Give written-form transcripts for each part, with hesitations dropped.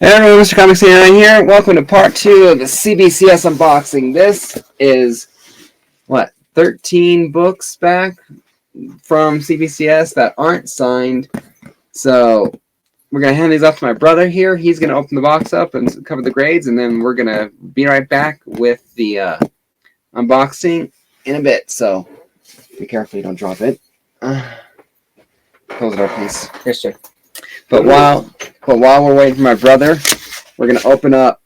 Hey everyone, Mr. Comics here. Welcome to part 2 of the CBCS unboxing. This is, 13 books back from CBCS that aren't signed. So, we're going to hand these off to my brother here. He's going to open the box up and cover the grades, and then we're going to be right back with the unboxing in a bit. So, be careful you don't drop it. Close it up, please. Yes, sir. But while we're waiting for my brother, we're going to open up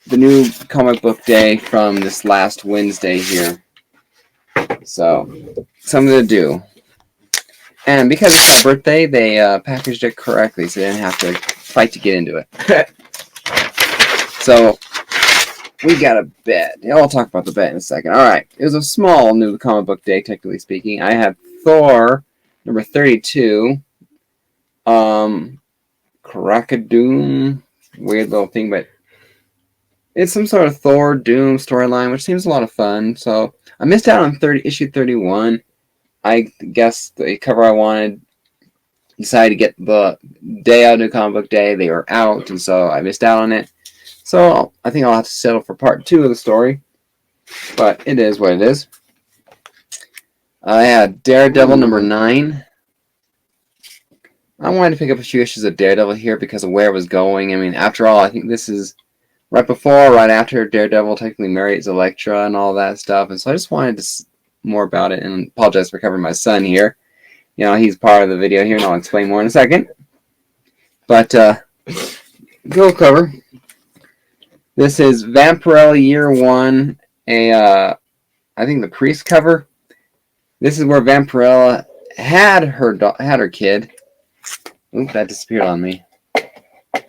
the new comic book day from this last Wednesday here. So, something to do. And because it's my birthday, they packaged it correctly, so they didn't have to fight to get into it. So, we got a bet. I'll talk about the bet in a second. Alright, it was a small new comic book day, technically speaking. I had Thor, number 32. Krakadoom, weird little thing, but it's some sort of Thor Doom storyline, which seems a lot of fun. So I missed out on issue 31. I guess the cover I wanted, decided to get the day out of comic book day. They were out, and so I missed out on it. So I think I'll have to settle for part 2 of the story, but it is what it is. I had Daredevil number 9. I wanted to pick up a few issues of Daredevil here because of where it was going. I mean, after all, I think this is right before, right after Daredevil technically marries Elektra and all that stuff. And so I just wanted to more about it, and apologize for covering my son here. You know, he's part of the video here, and I'll explain more in a second. But, go cover. This is Vampirella Year 1, I think the Priest cover. This is where Vampirella had her kid. Oop, that disappeared on me.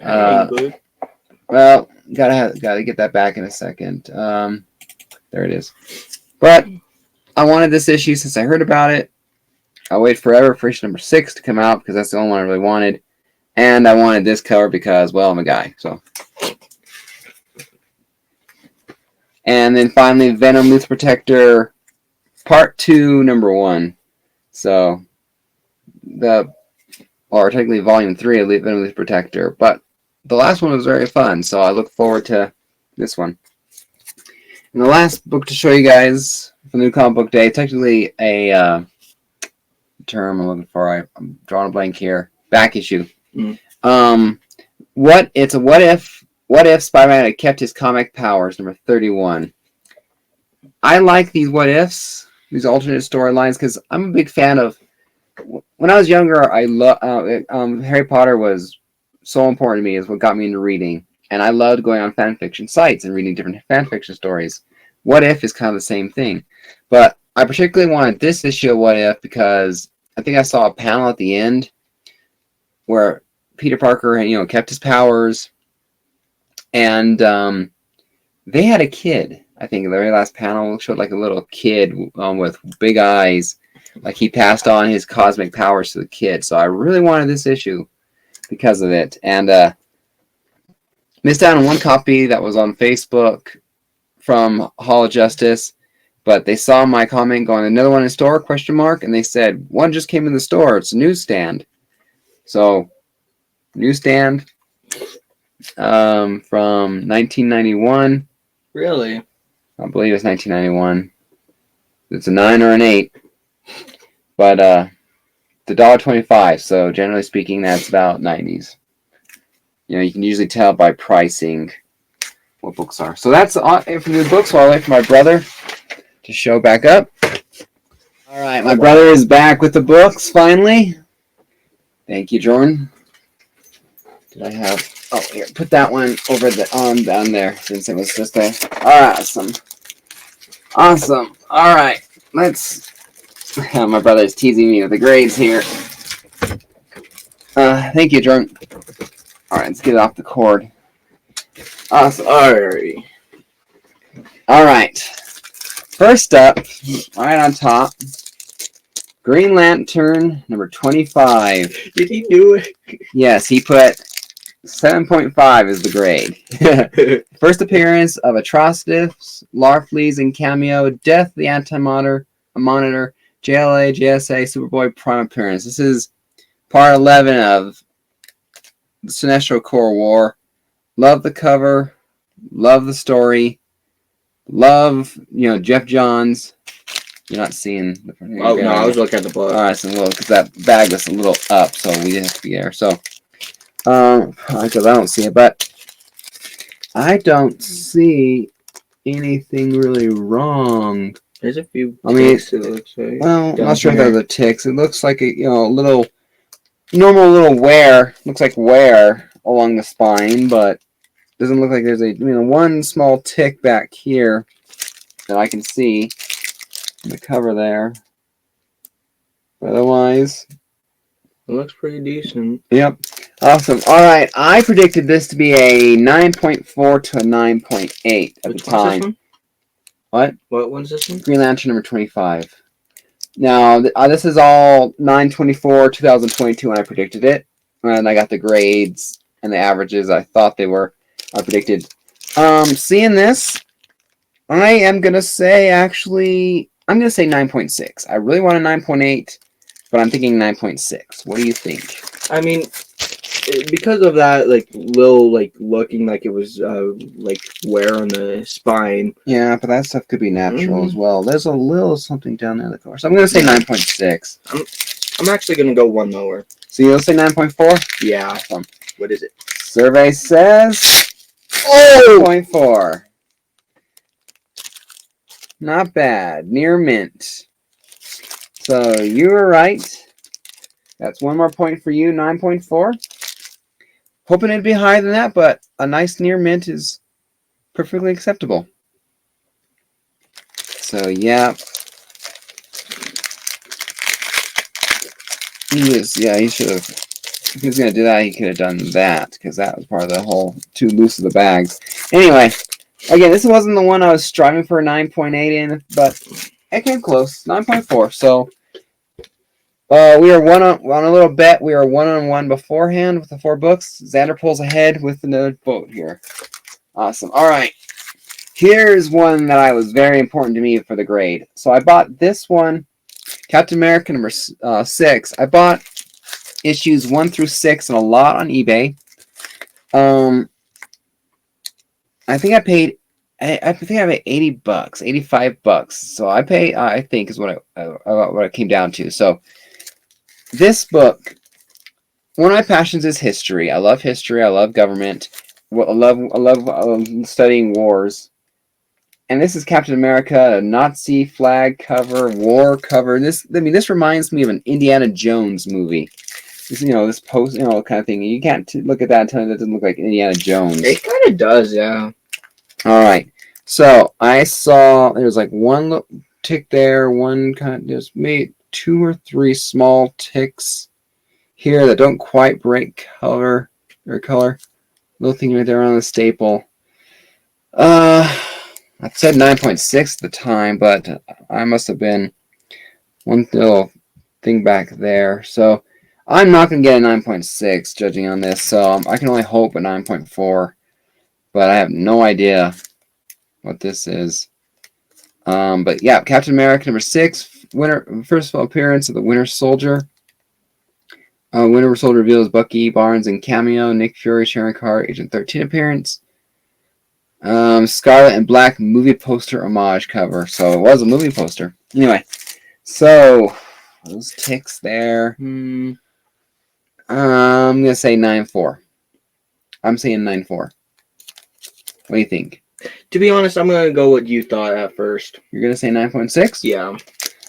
Well, gotta get that back in a second. There it is. But I wanted this issue since I heard about it. I'll wait forever for issue number 6 to come out because that's the only one I really wanted. And I wanted this cover because, well, I'm a guy. So. And then finally, Venom Youth Protector Part 2, number 1. So, or technically Volume 3 of Venom Youth Protector. But the last one was very fun, so I look forward to this one. And the last book to show you guys for the new comic book day, technically a term I'm looking for. I'm drawing a blank here. Back issue. What if Spider-Man had kept his comic powers, number 31. I like these what ifs, these alternate storylines, because I'm a big fan of. When I was younger, I Harry Potter was so important to me. Is what got me into reading, and I loved going on fan fiction sites and reading different fan fiction stories. What If is kind of the same thing, but I particularly wanted this issue of What If because I think I saw a panel at the end where Peter Parker, kept his powers, and they had a kid. I think the very last panel showed like a little kid with big eyes. Like he passed on his cosmic powers to the kid. So I really wanted this issue because of it. And missed out on one copy that was on Facebook from Hall of Justice. But they saw my comment going, another one in store, ? And they said, one just came in the store. It's a newsstand. So, newsstand from 1991. Really? I believe it's 1991. It's a 9 or an 8. But it's $1.25, so generally speaking, that's about 90s. You can usually tell by pricing what books are. So that's it for the books. While I wait for my brother to show back up. All right, my brother is back with the books finally. Thank you, Jordan. Did I have? Oh, here, put that one over down there since it was just there. Awesome. All right, let's. My brother's teasing me with the grades here. Thank you, Jordan. Alright, let's get it off the cord. Awesome. Alright. First up, right on top, Green Lantern, number 25. Did he do it? Yes, he put 7.5 is the grade. First appearance of Atrocitus, Larfleeze, and Cameo, Death, the Anti-Monitor, JLA, JSA, Superboy Prime appearance. This is part 11 of the Sinestro Corps War. Love the cover. Love the story. Love, Jeff Johns. You're not seeing the Oh, no, I was looking at the book. All right, so because that bag was a little up, so we didn't have to be there. So, because I don't see it, but I don't see anything really wrong. There's a few ticks, it looks like. Well, I'm not sure if they're the ticks. It looks like a little normal little wear. Looks like wear along the spine, but doesn't look like there's a one small tick back here that I can see in the cover there. Otherwise, it looks pretty decent. Yep. Awesome. All right. I predicted this to be a 9.4 to a 9.8 at the time. This one? What? What one's this one? Green Lantern number 25. Now, this is all 9/24/2022 when I predicted it. And I got the grades and the averages I thought they were. I predicted. Seeing this, I am going to say, actually, I'm going to say 9.6. I really want a 9.8, but I'm thinking 9.6. What do you think? I mean, because of that, looking like it was, wear on the spine. Yeah, but that stuff could be natural as well. There's a little something down there in the course. I'm going to say 9.6. I'm actually going to go one lower. So you'll say 9.4? Yeah. What is it? Survey says 9.4. Not bad. Near mint. So you were right. That's one more point for you, 9.4. Hoping it'd be higher than that, but a nice near mint is perfectly acceptable. So, yeah. He should have. If he was going to do that, he could have done that, because that was part of the whole too loose of the bags. Anyway, again, this wasn't the one I was striving for a 9.8 in, but it came close, 9.4. So, we are on a little bet. We are 1-on-1 beforehand with the 4 books. Xander pulls ahead with another vote here. Awesome. All right. Here's one that was very important to me for the grade. So I bought this one, Captain America number 6. I bought issues 1 through 6 and a lot on eBay. I think I paid. I think I paid $80, $85. So I think is what it came down to. So this book, one of my passions is history. I love history. I love government. I love studying wars. And this is Captain America, a Nazi flag cover, war cover. This reminds me of an Indiana Jones movie. This post, kind of thing. You can't look at that and tell me that doesn't look like Indiana Jones. It kind of does, yeah. All right. So I saw there's like one little tick there, one there's maybe 2 or 3 small ticks here that don't quite break color. Little thing right there on the staple. I said 9.6 at the time, but I must have been one little thing back there. So I'm not going to get a 9.6 judging on this. So I can only hope a 9.4. But I have no idea what this is. But yeah, Captain America number 6, first appearance of the Winter Soldier. Winter Soldier reveals Bucky Barnes and cameo. Nick Fury, Sharon Carter, Agent 13 appearance. Scarlet and Black movie poster homage cover. So it was a movie poster. Anyway, so those ticks there. I'm gonna say 9.4. I'm saying 9.4. What do you think? To be honest, I'm gonna go what you thought at first. You're gonna say 9.6? Yeah.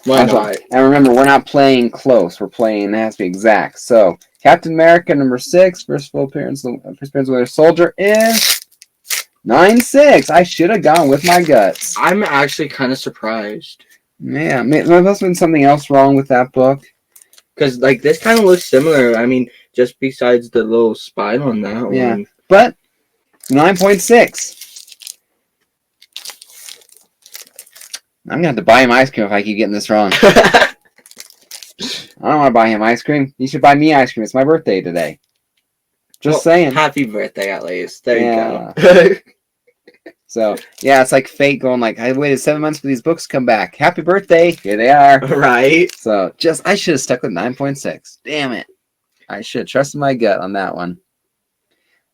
Why not? And remember, we're not playing close. We're playing, it has to be exact. So, Captain America number 6, first full appearance of Winter Soldier is 9.6. I should have gone with my guts. I'm actually kind of surprised. Yeah, there must have been something else wrong with that book. Because, this kind of looks similar. I mean, just besides the little spine on that one. Yeah, but 9.6. I'm going to have to buy him ice cream if I keep getting this wrong. I don't want to buy him ice cream. You should buy me ice cream. It's my birthday today. Just saying. Happy birthday, at least. There you go. So, yeah, it's like fate going I waited 7 months for these books to come back. Happy birthday. Here they are. Right. So, I should have stuck with 9.6. Damn it. I should have trusted my gut on that one.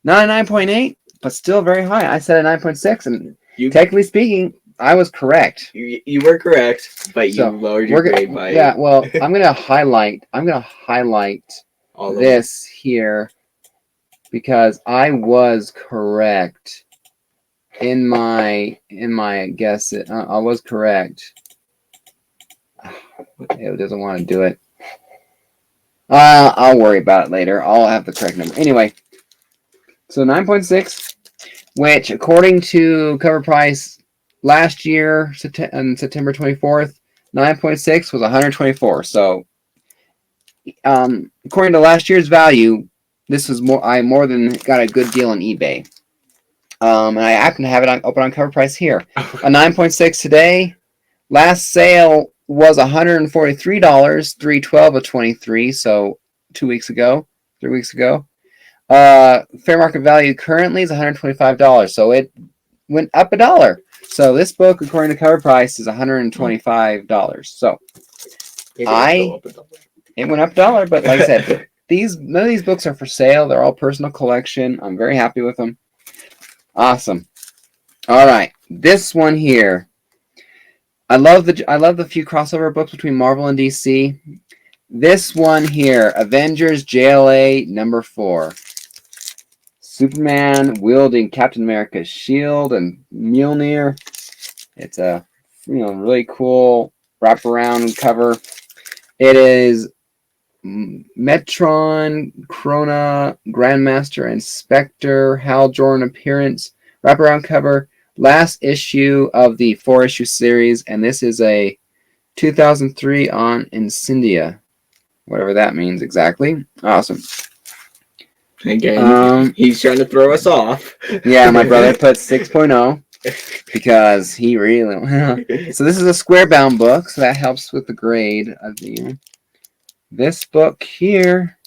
Not a 9.8. but still very high. I said a 9.6, and You technically speaking, I was correct. you were correct, but you So, lowered your grade by yeah. Well, I'm gonna highlight all of them. this here because I was correct in my guess. I was correct. It doesn't want to do it. I'll worry about it later. I'll have the correct number. Anyway, so 9.6, which according to cover price last year, on September 24th, 9.6 was 124. So, according to last year's value, this was more. I more than got a good deal on eBay. And I happen to have it open on cover price here. A 9.6 today. Last sale was $143, 312 of 23. So 2 weeks ago, 3 weeks ago. Fair market value currently is $125. So it went up $1. So this book, according to cover price, is $125. So it went up $1. But like I said, none of these books are for sale. They're all personal collection. I'm very happy with them. Awesome. All right, this one here. I love the few crossover books between Marvel and DC. This one here, Avengers JLA #4. Superman wielding Captain America's shield and Mjolnir. It's a really cool wraparound cover. It is Metron, Krona, Grandmaster, and Spectre, Hal Jordan appearance, wraparound cover, last issue of the 4-issue series, and this is a 2003 on Incendia, whatever that means exactly. Awesome. Again, he's trying to throw us off. Yeah, my brother put 6.0 because he really. So this is a square bound book, so that helps with the grade of the year. This book here,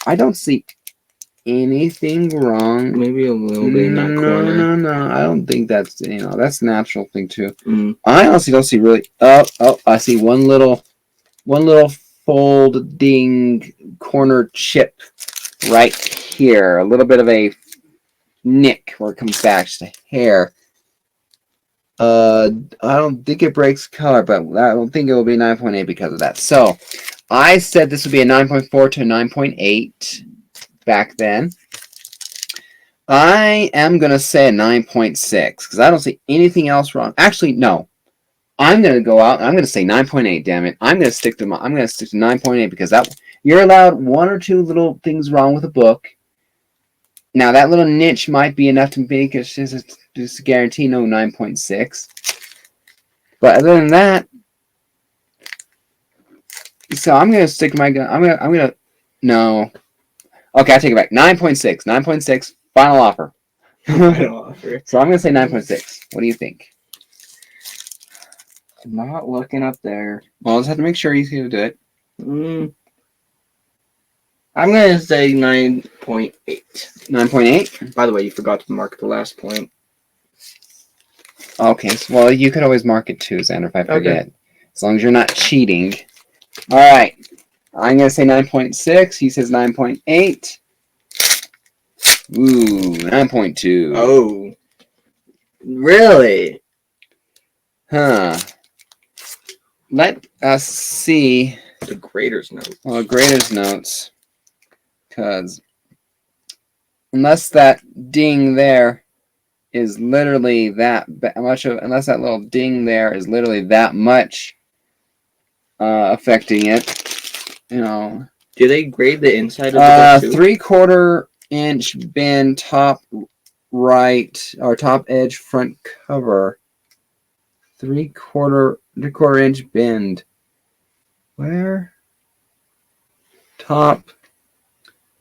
I don't see anything wrong. Maybe a little bit in that corner. No. I don't think that's that's a natural thing too. Mm. I honestly don't see really. Oh! I see one little folding corner chip right here. A little bit of a nick where it comes back, just a hair. I don't think it breaks color, but I don't think it will be 9.8 because of that. So, I said this would be a 9.4 to a 9.8 back then. I am going to say a 9.6 because I don't see anything else wrong. Actually, no. I'm going to go out and I'm going to say 9.8, damn it. I'm going to stick to 9.8 because you're allowed one or two little things wrong with a book. Now, that little niche might be enough to make it just guarantee no 9.6. But other than that, so I'm going to stick to my gun. I'm going to, no. Okay, I take it back. 9.6. 9.6. Final offer. Final offer. So I'm going to say 9.6. What do you think? Not looking up there. Well, I'll just have to make sure he's going to do it. I'm going to say 9.8. 9.8? By the way, you forgot to mark the last point. Okay, so, well, you could always mark it too, Xander, if I forget. Okay. As long as you're not cheating. All right. I'm going to say 9.6. He says 9.8. Ooh, 9.2. Oh. Really? Huh. Let us see. The grader's notes. Well, grader's notes. Because unless that ding there is literally that much of, unless that little ding there is literally that much affecting it, Do they grade the inside of the book too? 3/4 inch bend top right or top edge front cover. 3/4 inch bend. Where? Top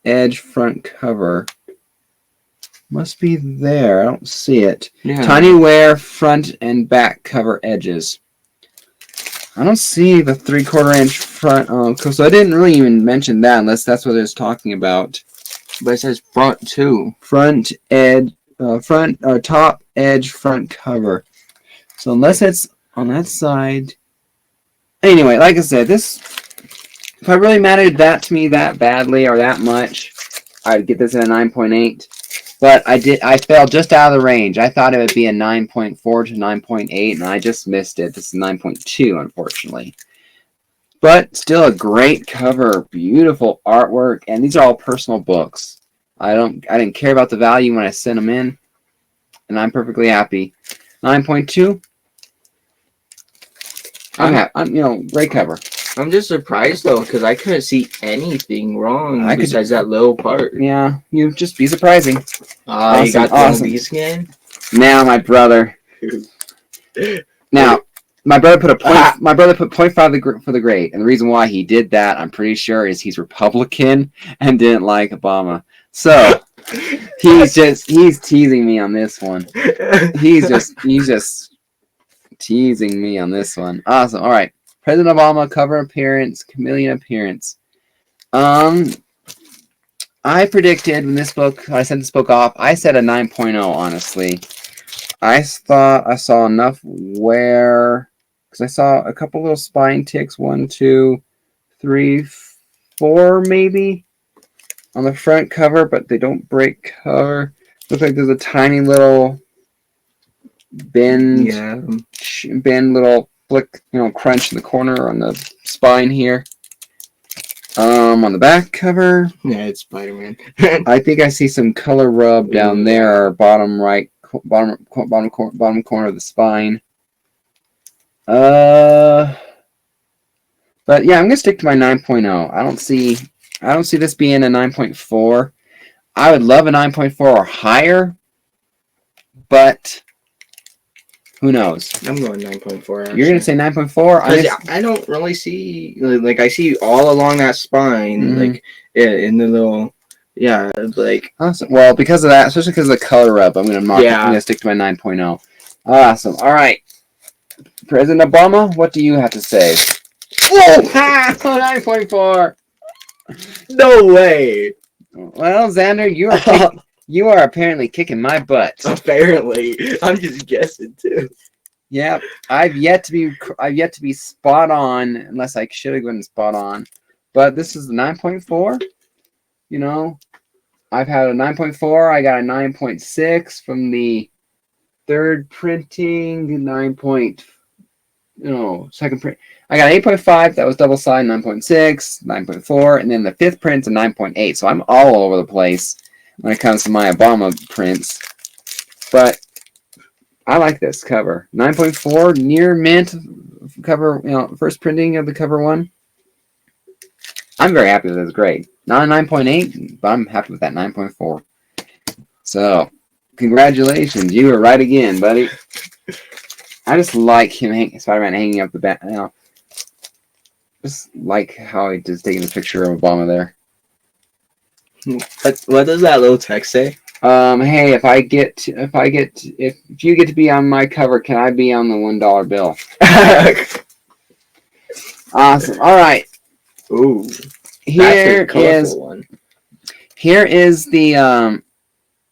edge front cover. Must be there. I don't see it. Yeah. Tiny wear front and back cover edges. I don't see the 3/4 inch front. So I didn't really even mention that unless that's what it's talking about. But it says front too. Front edge, top edge front cover. So unless it's on that side. Anyway, like I said, if I really mattered that to me that badly or that much, I'd get this in a 9.8. But I fell just out of the range. I thought it would be a 9.4 to 9.8, and I just missed it. This is 9.2, unfortunately. But still a great cover, beautiful artwork, and these are all personal books. I didn't care about the value when I sent them in, and I'm perfectly happy. 9.2. I'm great cover. I'm just surprised though, because I couldn't see anything wrong besides that little part. Yeah, you just be surprising. You got the OB skin? Now, my brother. Now, my brother put My brother put 0.5 for the grade, and the reason why he did that, I'm pretty sure, is he's Republican and didn't like Obama. So he's teasing me on this one. He's just teasing me on this one. Awesome. All right. President Obama cover appearance, chameleon appearance. I predicted when I sent this book off, I said a 9.0, honestly. I thought I saw enough wear, because I saw a couple little spine ticks, 1, 2, 3, 4 maybe, on the front cover, but they don't break cover. Looks like there's a tiny little bend little flick, crunch in the corner on the spine here. On the back cover, it's Spider-Man. I think I see some color rub down there, bottom corner of the spine. But yeah, I'm gonna stick to my 9.0. I don't see this being a 9.4. I would love a 9.4 or higher, but who knows? I'm going 9.4. You're going to say 9.4? I don't really see, like, I see all along that spine, like, in the little, like. Awesome. Well, because of that, especially because of the color rub, I'm going to stick to my 9.0. Awesome. All right. President Obama, what do you have to say? Whoa! 9.4. No way. Well, Xander, you are apparently kicking my butt. Apparently, I'm just guessing too. Yeah, I've yet to be spot on, unless I should have been spot on. But this is the 9.4. I've had a 9.4. I got a 9.6 from the third printing. Second print. I got 8.5. That was double side. 9.6, 9.4, and then the fifth print's a 9.8. So I'm all over the place when it comes to my Obama prints. But I like this cover. 9.4, near mint cover, first printing of the cover one. I'm very happy with this grade. Not a 9.8, but I'm happy with that 9.4. So, congratulations. You were right again, buddy. I just like Spider-Man hanging up the back. Just like how he just taking a picture of Obama there. What does that little text say? Hey, if you get to be on my cover, can I be on the $1 bill? Awesome. All right. Ooh. Here is the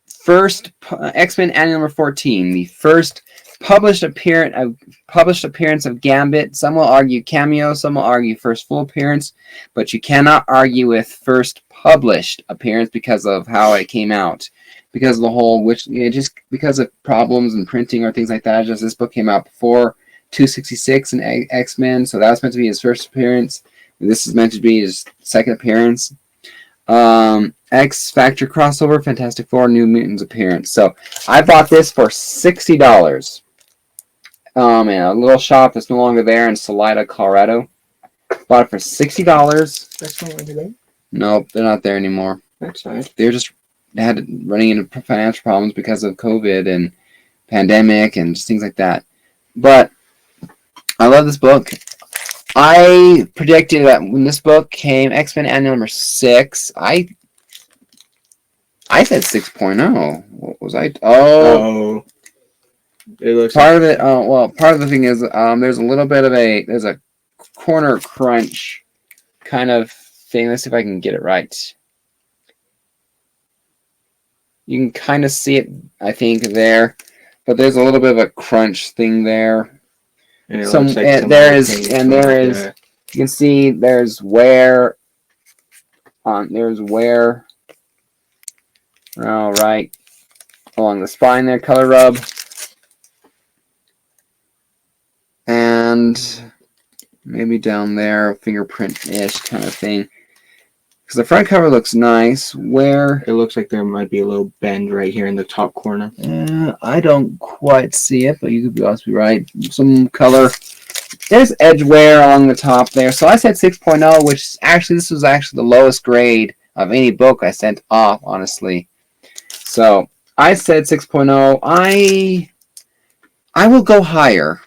first X-Men Annual number 14, the first published appearance of Gambit. Some will argue cameo, some will argue first full appearance, but you cannot argue with first published appearance because of how it came out, because of the whole just because of problems and printing or things like that. Just this book came out before 266 and X-Men, so that was meant to be his first appearance. This is meant to be his second appearance. X Factor crossover, Fantastic Four, New Mutants appearance. So I bought this for $60. In a little shop that's no longer there in Salida, Colorado. Bought it for $60. That's no longer there? Nope, they're not there anymore. That's right. They had running into financial problems because of COVID and pandemic and just things like that. But I love this book. I predicted that when this book came, X-Men Annual number 6, I said 6.0. What was I? Oh. It looks part of it. Part of the thing is there's a little bit of there's a corner crunch kind of thing. Let's see if I can get it right. You can kind of see it, I think, there, but there's a little bit of a crunch thing there. You can see there's wear on. There's wear. All right. along the spine there, color rub. And maybe down there, fingerprint-ish kind of thing. Because the front cover looks nice. Where It looks like there might be a little bend right here in the top corner. I don't quite see it, but you could also be right. Some color. There's edge wear along the top there. So I said 6.0, which actually this was actually the lowest grade of any book I sent off, honestly. So I said 6.0. I will go higher.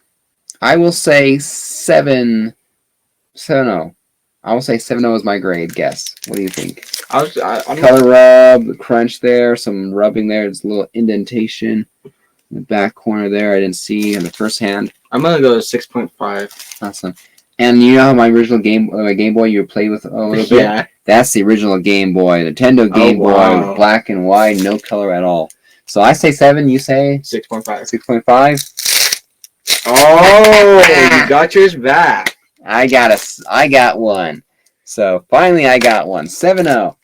I will say 7.0. I will say 7.0 is my grade. Guess. What do you think? I'm Color rub, the crunch there, some rubbing there. There's a little indentation in the back corner there. I didn't see in the first hand. I'm gonna go 6.5. Awesome. And you know how my original Game Boy you played with a little bit? Yeah. That's the original Game Boy, Nintendo Game wow. Boy, black and white, no color at all. So I say 7. You say 6.5. 6.5. Oh, you got yours back. I got one. So finally I got one. 7.0.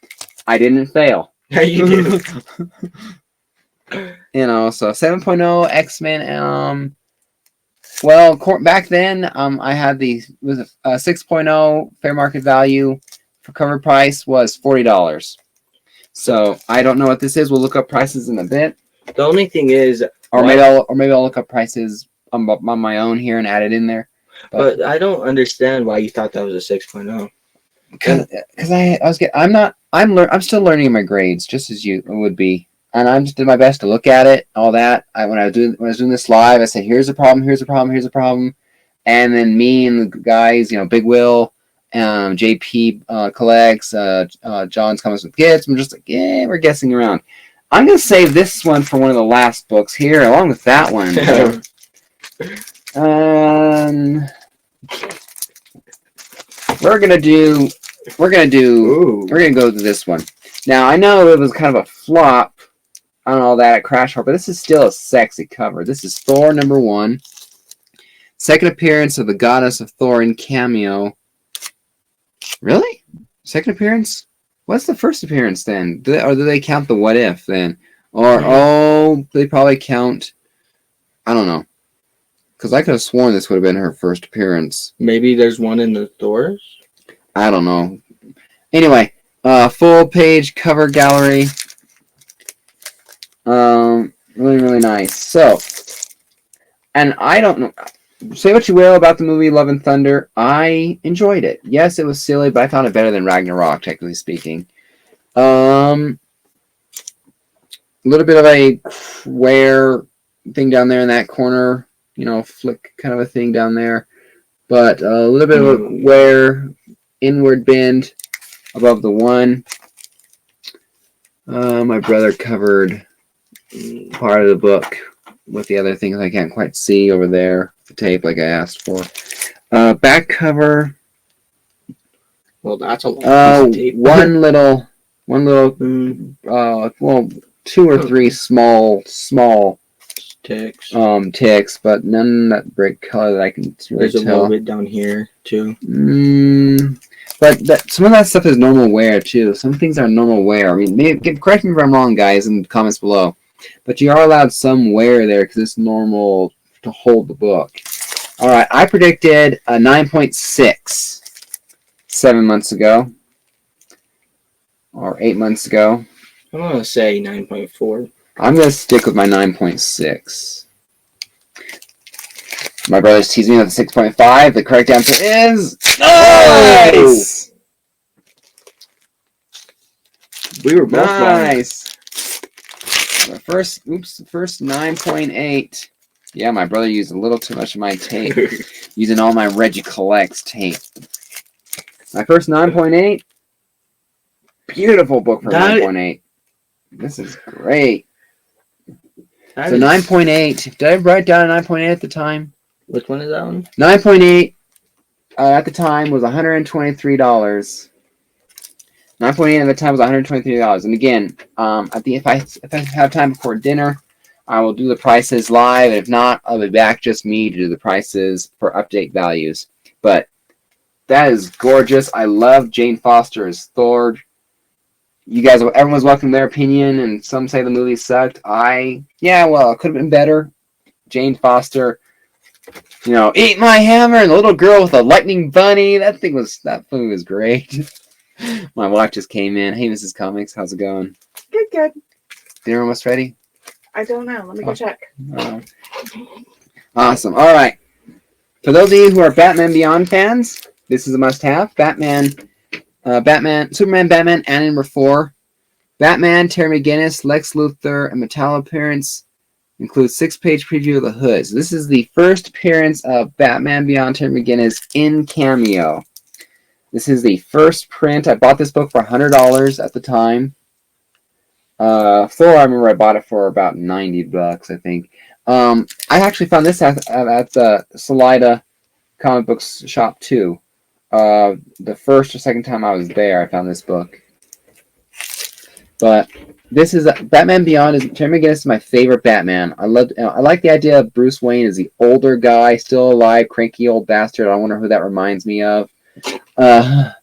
I didn't fail. Yeah, you did. You know, so 7.0 X-Men. Well, back then, I had was a 6.0 fair market value for cover price was $40. So I don't know what this is. We'll look up prices in a bit. The only thing is, or maybe I'll look up prices on my own here and add it in there. But I don't understand why you thought that was a 6.0. Because I'm still learning my grades, just as you would be. And I just did my best to look at it, all that. When I was doing this live, I said, "Here's a problem. Here's a problem. Here's a problem." And then me and the guys, Big Will, JP collects, John's comments with kids. I'm just like, yeah, we're guessing around. I'm gonna save this one for one of the last books here, along with that one. We're gonna go to this one. Now I know it was kind of a flop on all that at Crash Heart, but this is still a sexy cover. This is Thor #1. Second appearance of the Goddess of Thor in cameo. Really? Second appearance? What's the first appearance then? Or do they count the What If then? Or, they probably count... I don't know. Because I could have sworn this would have been her first appearance. Maybe there's one in the Thors? I don't know. Anyway, full page cover gallery. Really, really nice. So, and I don't know. Say what you will about the movie Love and Thunder. I enjoyed it. Yes, it was silly, but I found it better than Ragnarok, technically speaking. A little bit of a square thing down there in that corner. Flick kind of a thing down there. But a little bit of a wear, inward bend above the one. My brother covered part of the book with the other things I can't quite see over there. The tape like I asked for. Back cover. Well, that's a lot of tape. One little, two or three small ticks. Ticks, but none that bright color that I can really There's a tell. little bit down here too. But some of that stuff is normal wear too. Some things are normal wear. I mean, correct me if I'm wrong, guys, in the comments below. But you are allowed some wear there because it's normal to hold the book. All right, I predicted a 9.6 7 months ago, or 8 months ago. I'm gonna say 9.4. I'm gonna stick with my 9.6. My brother's teasing me with a 6.5. The correct answer is nice. We were both nice. First 9.8. Yeah, my brother used a little too much of my tape. Using all my Reggie Collects tape. My first 9.8. Beautiful book for 9.8. This is great. So 9.8. Did I write down a 9.8 at the time? Which one is that one? 9.8 at the time was $123. 9.8 at the time was $123. And again, if I have time before dinner, I will do the prices live. And if not, I'll be back just me to do the prices for update values. But that is gorgeous. I love Jane Foster as Thor. everyone's welcome their opinion, and some say the movie sucked. It could have been better. Jane Foster, eat my hammer, and the little girl with the lightning bunny. That movie was great. My wife just came in. Hey, Mrs. Comics, how's it going? Good. Dinner almost ready? I don't know. Let me go check. Awesome. All right. For those of you who are Batman Beyond fans, this is a must-have. Superman, Batman, and number 4. Batman, Terry McGinnis, Lex Luthor, and Metallo appearance includes 6-page preview of the Hood. So this is the first appearance of Batman Beyond Terry McGinnis in Cameo. This is the first print. I bought this book for $100 at the time. I remember I bought it for about $90, I think. I actually found this at the Salida comic books shop too. The first or second time I was there, I found this book. But this is Batman Beyond. Terry McGinnis is my favorite Batman. I like the idea of Bruce Wayne as the older guy, still alive, cranky old bastard. I wonder who that reminds me of. Well,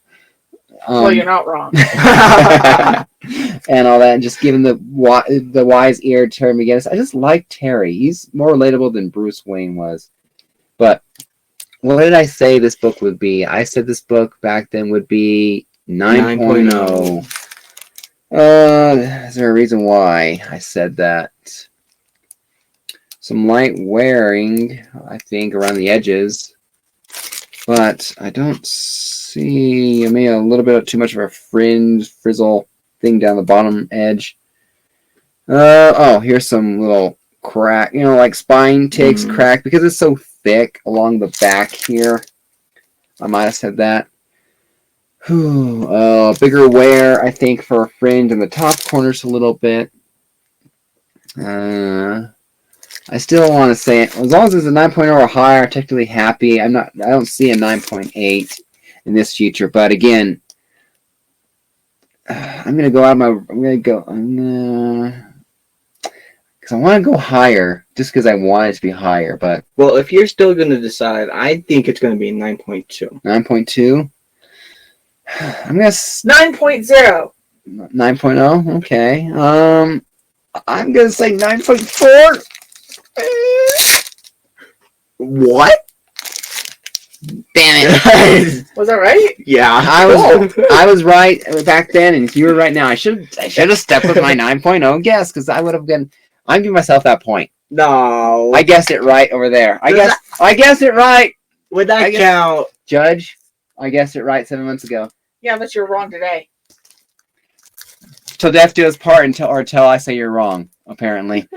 you're not wrong. And all that, and just giving the wise ear to Terry McGinnis. I just like Terry. He's more relatable than Bruce Wayne was. But what did I say this book would be? I said this book back then would be 9.0. Is there a reason why I said that? Some light wearing, I think, around the edges. But I don't see... I made a little bit too much of a frizzle thing down the bottom edge. Here's some little crack. Like spine takes crack because it's so thick along the back here. I might have said that. Bigger wear, I think, for a fringe in the top corners a little bit. I still want to say it. As long as it's a 9.0 or higher, I'm technically happy. I don't see a 9.8 in this future. But again, I'm gonna go because I want to go higher, just because I want it to be higher. But well, if you're still gonna decide, I think it's gonna be 9.2. 9.2. I'm gonna 9.0. 9.0. Okay. I'm gonna say 9.4. What? Damn it! Was that right? Yeah, I was right back then, and you were right now. I should have stuck with my 9.0 guess, because I would have been. I'm giving myself that point. No, I guessed it right over there. I guessed it right. Would that count? Judge, I guessed it right 7 months ago. Yeah, but you're wrong today. Till death do us part, until I say you're wrong. Apparently.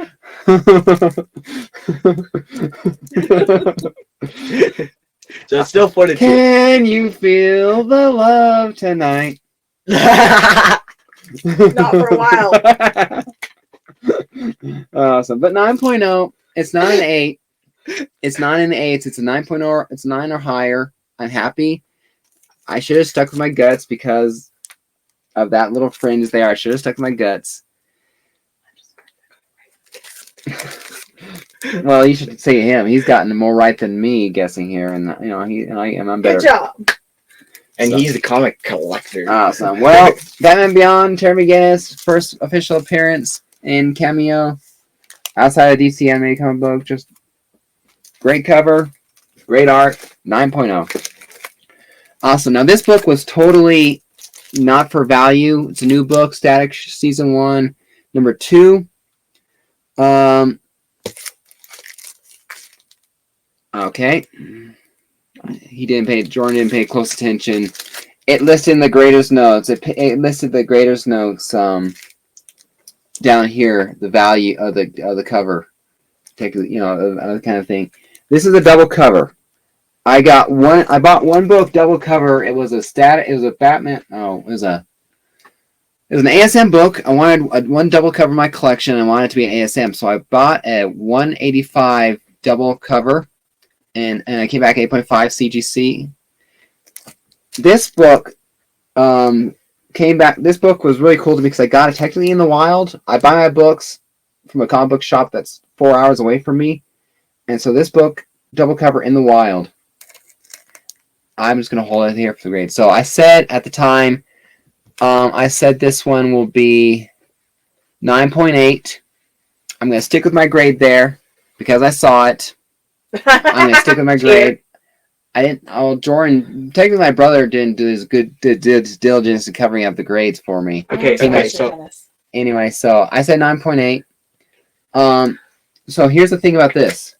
So it's still 42. Can you feel the love tonight? Not for a while. Awesome. But 9.0, it's not an 8. It's not in the 8s. It's a 9.0. It's 9 or higher. I'm happy. I should have stuck with my guts because of that little fringe there. I should have stuck with my guts. Well, you should say him. He's gotten more right than me guessing here, and I'm better. Good job. And he's a comic collector. Awesome. Well, Batman Beyond, Terry McGinnis, first official appearance in Cameo outside of DC animated comic book. Just great cover, great art. 9.0. Awesome. Now this book was totally not for value. It's a new book, Static Season 1, number 2. Okay. Jordan didn't pay close attention. It listed the greatest notes. It listed the greatest notes down here, the value of the cover. Take that kind of thing. This is a double cover. I bought one book double cover. It was a Batman. It was an ASM book. I wanted one double cover in my collection. I wanted it to be an ASM, so I bought a 185 double cover, and I came back 8.5 CGC. This book came back. This book was really cool to me because I got it technically in the wild. I buy my books from a comic book shop that's 4 hours away from me, and so this book double cover in the wild. I'm just going to hold it here for the grade. So I said at the time, I said this one will be 9.8. I'm going to stick with my grade there because I saw it. I'm going to stick with my grade. I didn't. Oh, Jordan. Technically, my brother didn't do his did his diligence in covering up the grades for me. Okay, Anyway, so I said 9.8. So here's the thing about this.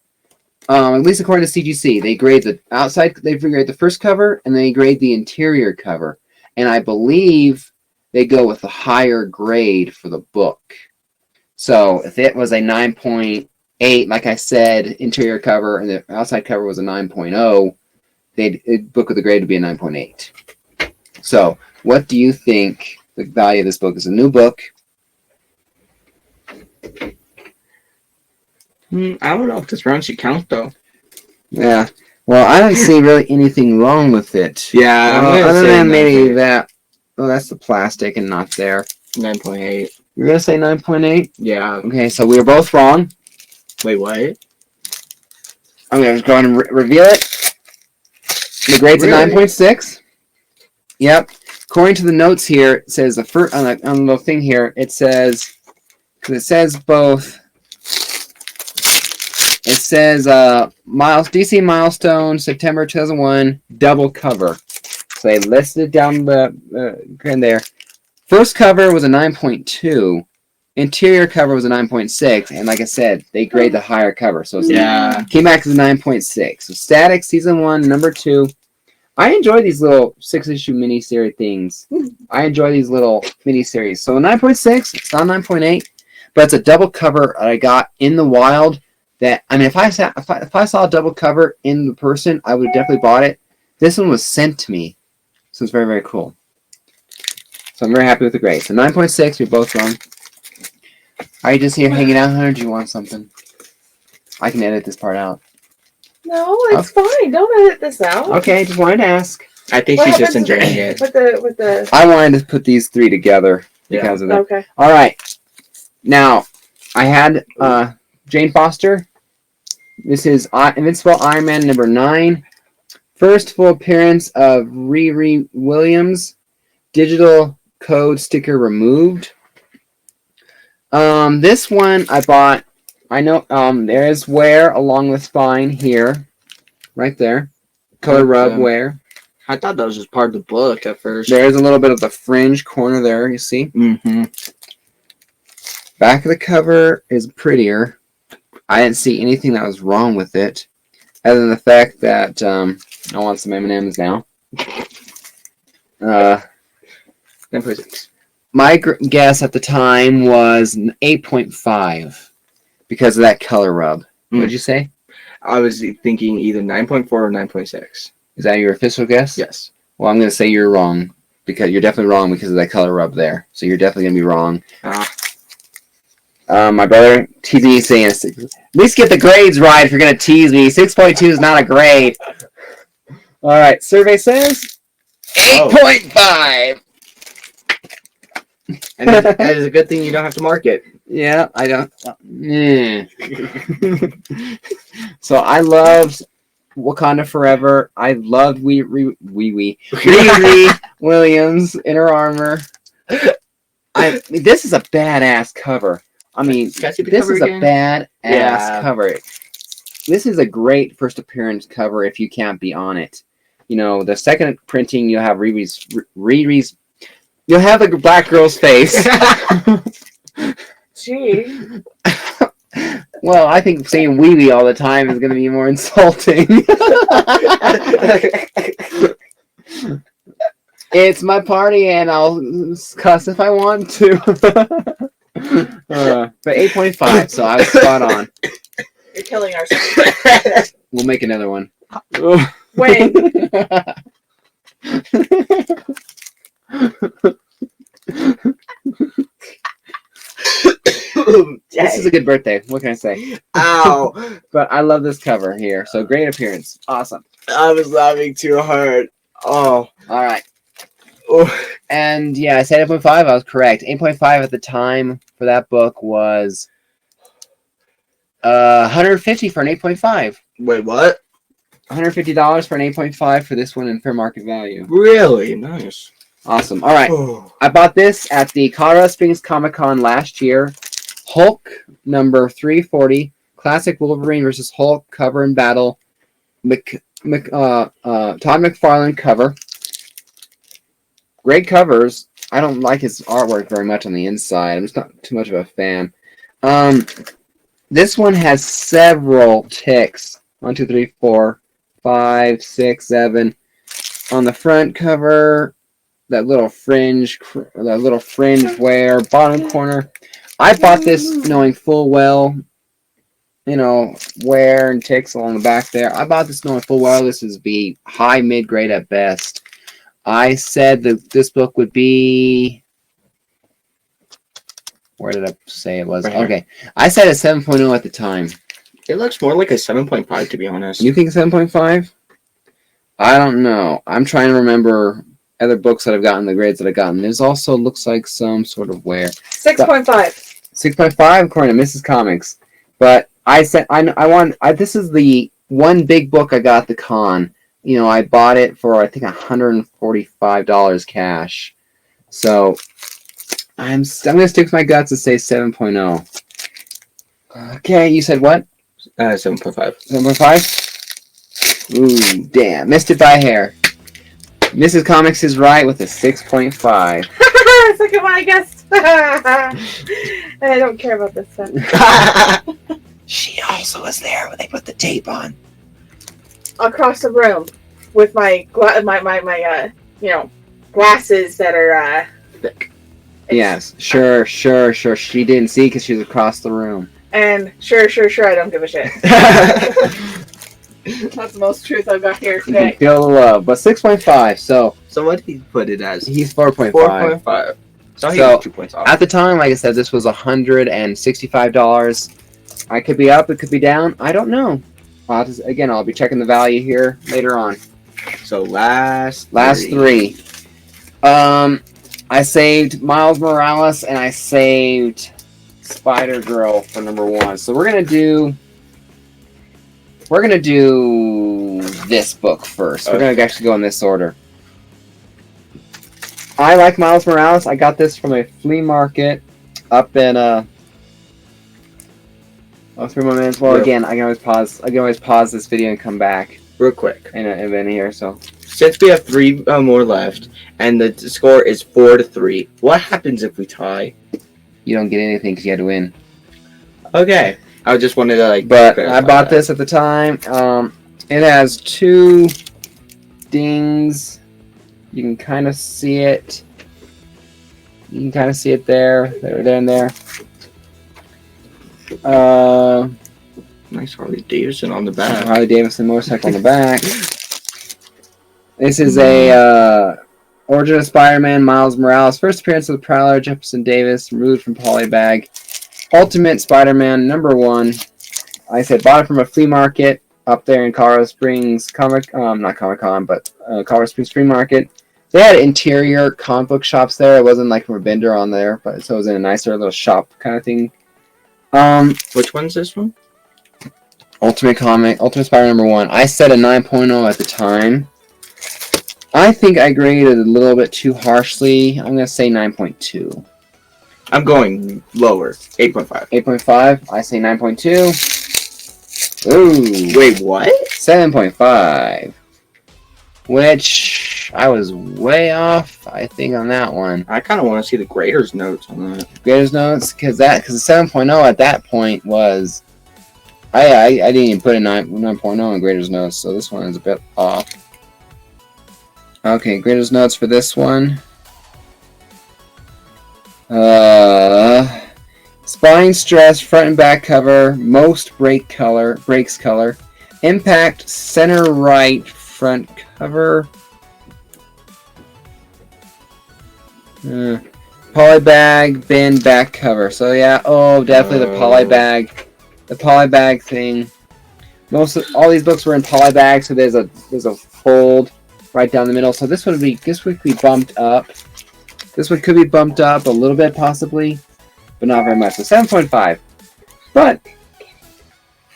At least according to CGC, they grade the outside. They grade the first cover and they grade the interior cover. And I believe they go with the higher grade for the book. So if it was a 9.8, like I said, interior cover, and the outside cover was a 9.0, the book with the grade would be a 9.8. So what do you think the value of this book is? A new book. I don't know if this round should count, though. Yeah. Well, I don't see really anything wrong with it. Yeah, other than maybe that. Oh, that's the plastic and not there. 9.8. You're gonna say 9.8? Yeah. Okay, so we were both wrong. Wait, what? I'm gonna go ahead and reveal it. The grade's a 9.6. Yep. According to the notes here, it says the first on the little thing here. It says both. It says DC milestone September 2001 double cover. So they listed down the grand there. First cover was a 9.2. Interior cover was a 9.6, and like I said, they grade the higher cover. So came back as a 9.6. So Static Season 1, Number 2. I enjoy these little 6-issue miniseries things. I enjoy these little miniseries. So a 9.6, it's not 9.8, but it's a double cover that I got in the wild. That I mean, if I saw a double cover in the person, I would have definitely bought it. This one was sent to me, so it's very, very cool. So I'm very happy with the grade. So 9.6, you're both wrong. Are you just here hanging out, Hunter? Do you want something? I can edit this part out. No, it's fine. Don't edit this out. Okay, just wanted to ask. I think she's just enjoying it. With the. I wanted to put these three together because of that. Okay. All right. Now, I had Jane Foster. This is Invincible Iron Man number 9. First full appearance of Riri Williams. Digital code sticker removed. This one I bought. I know there is wear along the spine here, right there. Color rub wear. I thought that was just part of the book at first. There's a little bit of the fringe corner there. You see. Mm-hmm. Back of the cover is prettier. I didn't see anything that was wrong with it, other than the fact that I want some M&Ms now. 9.6. My guess at the time was 8.5 because of that color rub. What did you say? I was thinking either 9.4 or 9.6. Is that your official guess? Yes. Well, I'm going to say you're wrong because you're definitely wrong because of that color rub there. So you're definitely going to be wrong. My brother teased me saying, at least get the grades right if you're going to tease me. 6.2 is not a grade. All right. Survey says 8.5. And that is a good thing you don't have to mark it. Yeah, I don't. So I loved Wakanda Forever. I loved Riri Williams in her armor. This is a badass cover. I mean, this is a badass cover. This is a great first appearance cover if you can't be on it. You know, the second printing, you'll have Riri's. You'll have the black girl's face. Gee. Well, I think saying wee wee all the time is going to be more insulting. It's my party and I'll cuss if I want to. But 8.5, so I was spot on. You're killing ourselves. We'll make another one. When? This is a good birthday. What can I say? Ow. But I love this cover here. So great appearance. Awesome. I was laughing too hard. Oh. All right. Oh. And yeah, I said 8.5. I was correct. 8.5 at the time for that book was $150 for an 8.5. Wait, what? $150 for an 8.5 for this one in fair market value. Really? Nice. Awesome. All right. I bought this at the Colorado Springs Comic Con last year. Hulk number 340, classic Wolverine versus Hulk cover and battle. Todd McFarlane cover. Great covers. I don't like his artwork very much on the inside. I'm just not too much of a fan. This one has several ticks. 1, 2, 3, 4, 5, 6, 7. On the front cover, that little fringe wear, bottom corner. I bought this knowing full well, wear and ticks along the back there. I bought this knowing full well this is be high mid-grade at best. I said that this book would be... Where did I say it was? Right here. Okay. I said a 7.0 at the time. It looks more like a 7.5, to be honest. You think 7.5? I don't know. I'm trying to remember other books that I've gotten, the grades that I've gotten. There's also looks like some sort of wear. 6.5. 6.5 according to Mrs. Comics. But I said this is the one big book I got at the con. I bought it for I think $145 cash. So I'm gonna stick with my guts and say 7.0. Okay, you said what? 7.5. 7.5? Ooh, damn. Missed it by a hair. Mrs. Comics is right with a 6.5. Second one, I guessed. I don't care about this stuff. She also was there when they put the tape on. Across the room with my glasses that are Thick. Yes, sure. She didn't see because she was across the room. And sure, I don't give a shit. That's the most truth I've got here You can today. feel the love. But 6.5, so So what did he put it as? he's 4.5. 4.5. So he So, was 2 points off. At the time, like I said, this was $165. I could be up, it could be down. I don't know. I'll be checking the value here later on. So last three. I saved Miles Morales and I saved Spider-Girl for number 1. So we're gonna do this book first. We're gonna actually go in this order. I like Miles Morales. I got this from a flea market up in 3 more minutes. Well, Yeah. again, I can always pause this video and come back real quick. in here. So Since we have 3 more left, and the score is 4-3, what happens if we tie? you don't get anything because you had to win. Okay, I just wanted to But I clarify bought that. this at the time. It has 2 dings. You can kind of see it. There, and there. Nice Harley Davidson on the back. Harley Davidson motorcycle on the back. This is a Origin of Spider-Man, Miles Morales. First appearance of the Prowler, Jefferson Davis, removed from Polybag. Ultimate Spider-Man, number 1. I said bought it from a flea market up there in Colorado Springs not Comic-Con, but Colorado Springs Flea Market. They had interior comic book shops there. It wasn't like from a vendor on there, but so it was in a nicer little shop kind of thing. Which one's this one? Ultimate Spider number 1. I said a 9.0 at the time. I think I graded a little bit too harshly. I'm gonna say 9.2. I'm going lower. 8.5. 8.5. I say 9.2. Ooh. Wait, what? 7.5. Which I was way off, I think, on that one. I kind of want to see the grader's notes on that. Grader's notes, because the 7.0 at that point was... I didn't even put a 9.0 in grader's notes, so this one is a bit off. Okay, grader's notes for this one. Spine stress, front and back cover, most breaks color, impact center right front cover, polybag bin back cover. So yeah, definitely the polybag thing. All these books were in polybag, so there's a fold right down the middle. So this would be bumped up. This one could be bumped up a little bit possibly, but not very much. So 7.5. But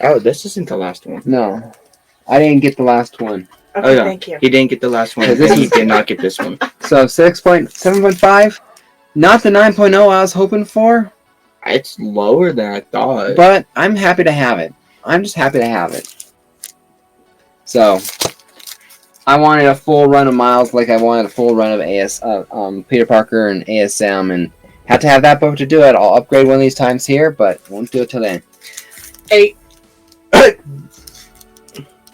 Oh, this isn't the last one. no, I didn't get the last one. Okay, yeah. thank you. He didn't get the last one. So this He is- did not get this one. So 7.5. Not the 9.0 I was hoping for, It's lower than I thought. but I'm happy to have it. I'm just happy to have it. So I wanted a full run of Miles, like I wanted a full run of Peter Parker and ASM, and had to have that book to do it. I'll upgrade one of these times here, but won't do it till then. 8.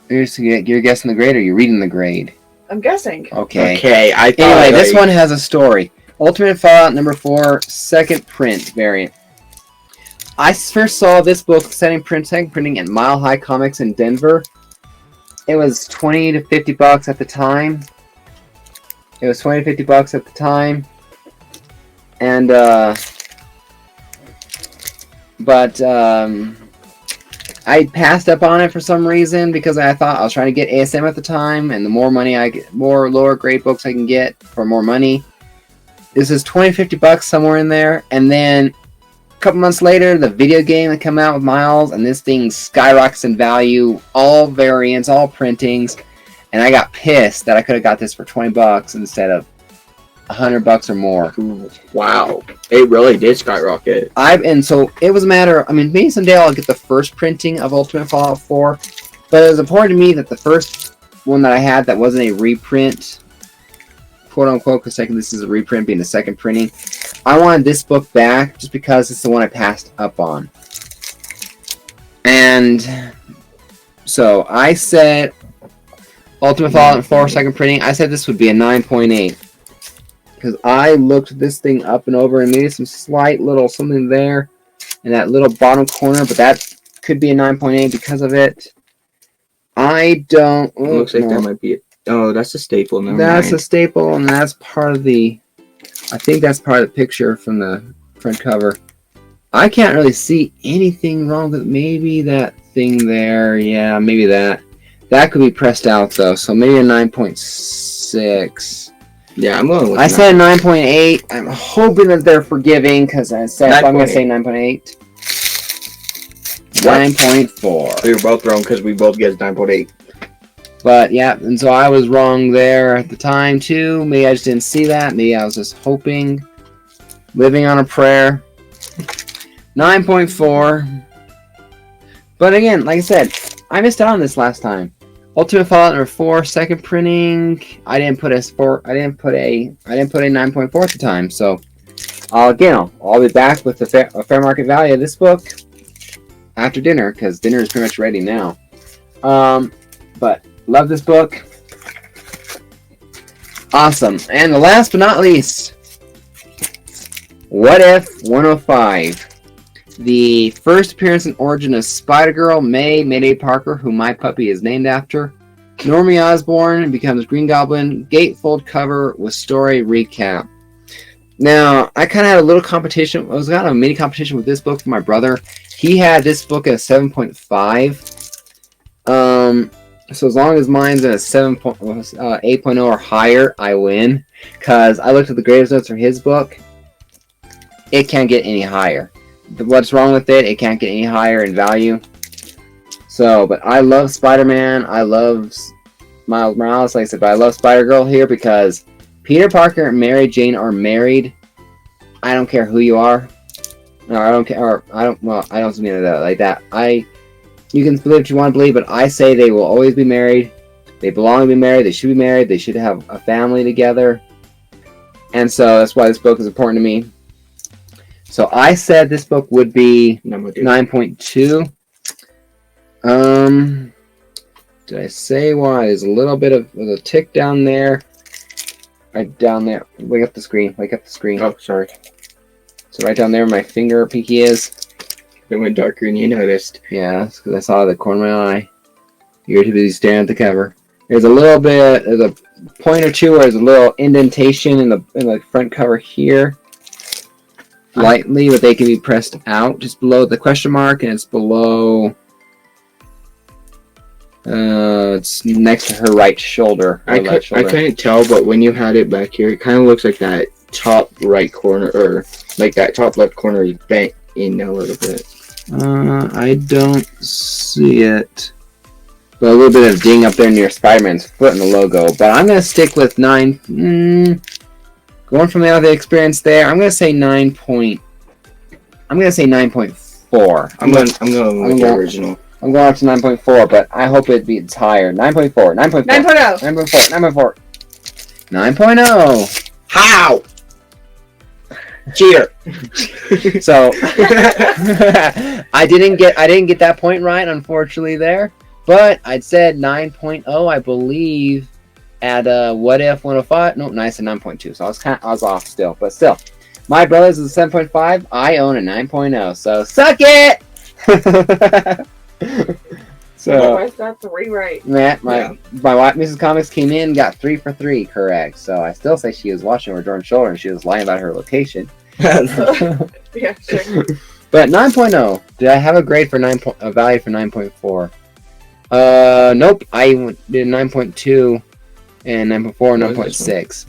You're guessing the grade, or you're reading the grade? I'm guessing. Okay. Okay, I thought. Anyway, this one has a story. Ultimate Fallout number 4, second print variant. I first saw this book second printing at Mile High Comics in Denver. It was $20 to $50 at the time. And I passed up on it for some reason because I thought I was trying to get ASM at the time, and the more money I get, more lower grade books I can get for more money. This is $20, $50 somewhere in there, and then a couple months later, the video game that come out with Miles, and this thing skyrockets in value, all variants, all printings, and I got pissed that I could have got this for $20 instead of $100 or more. Wow, it really did skyrocket. And so it was a matter of, I mean, maybe someday I'll get the first printing of Ultimate Fallout 4, but it was important to me that the first one that I had that wasn't a reprint, quote unquote, because this is a reprint being the second printing, I wanted this book back just because it's the one I passed up on. And so I said Ultimate Fallout 4 second printing, I said this would be a 9.8. Because I looked this thing up and over and maybe some slight little something there in that little bottom corner, but that could be a 9.8 because of it. I don't. It looks like that might be it. Oh, that's a staple. That's a staple, and that's part of the. I think that's part of the picture from the front cover. I can't really see anything wrong with maybe that thing there. Yeah, maybe that. That could be pressed out though, so maybe a 9.6. Yeah, I'm going with I said 9.8. I'm hoping that they're forgiving because I said I'm going to say 9.8. 9.4. We were both wrong because we both guessed 9.8. But yeah, and so I was wrong there at the time too. Maybe I just didn't see that. Maybe I was just hoping, living on a prayer. 9.4. But again, like I said, I missed out on this last time. Ultimate Fallout number 4, second printing. I didn't put a 9.4 at the time. So I'll be back with a fair market value of this book after dinner because dinner is pretty much ready now. But love this book. Awesome. And the last but not least, What If 105. The first appearance and origin of Spider-Girl Mayday Parker, who my puppy is named after. Normie Osborn becomes Green Goblin. Gatefold cover with story recap. Now, I kind of had a little competition. I was got a mini competition with this book for my brother. He had this book at a 7.5. So as long as mine's at a 8.0 or higher, I win. Because I looked at the greatest notes for his book. It can't get any higher. What's wrong with it? It can't get any higher in value. So, but I love Spider-Man. I love Miles Morales, like I said, but I love Spider-Girl here because Peter Parker and Mary Jane are married. I don't care who you are. No, I don't care. Or I don't mean that like that. You can believe what you want to believe, but I say they will always be married. They belong to be married. They should be married. They should have a family together. And so that's why this book is important to me. So I said this book would be 9.2. Did I say why? There's a little bit of a tick down there. Right down there. Wake up the screen. Oh, sorry. So right down there where my finger pinky is. It went darker than you noticed. Yeah, that's because I saw the corner of my eye. You're too busy staring at the cover. There's a little bit, there's a point or two where there's a little indentation in the front cover here. Lightly, but they can be pressed out just below the question mark, and it's below. It's next to her right shoulder. I couldn't tell, but when you had it back here, it kind of looks like that top right corner, or like that top left corner is bent in a little bit. I don't see it. But a little bit of ding up there near Spider-Man's foot in the logo. But I'm gonna stick with 9. Going from the experience there, I'm gonna say 9.4. I'm gonna going with the original. I'm going up to 9.4, but I hope it beats higher. 9.4. 9.4. 9.0. 9.4. 9.0. How? Cheater. So I didn't get that point right, unfortunately there. But I'd said 9.0, I believe, at What If 105. No, nice at 9.2. So I was off still, but still. My brother's is a 7.5. I own a 9.0. So suck it. So I got 3 right. Matt, my wife, Mrs. Comics, came in, got 3 for 3 correct. So I still say she was watching over Jordan's shoulder and she was lying about her location. Yeah, sure. But 9.0. Did I have a grade for a value for 9.4? Nope. I did 9.2 and 9.4 and 9.6.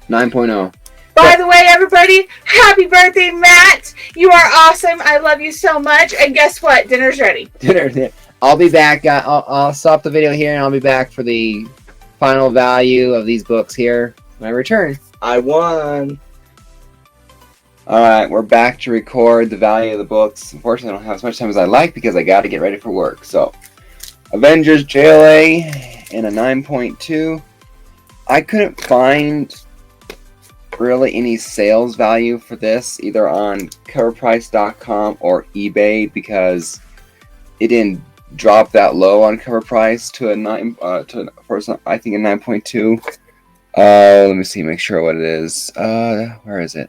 9.0. By the way, everybody, happy birthday, Matt! You are awesome. I love you so much. And guess what? Dinner's ready. Dinner. I'll be back. I'll stop the video here and I'll be back for the final value of these books here when I return. I won. Alright, we're back to record the value of the books. Unfortunately, I don't have as much time as I like because I got to get ready for work. So, Avengers JLA in a 9.2. I couldn't find really any sales value for this either on coverprice.com or eBay because it didn't drop that low on cover price to a 9 I think a 9.2. Let me see, make sure what it is. Where is it?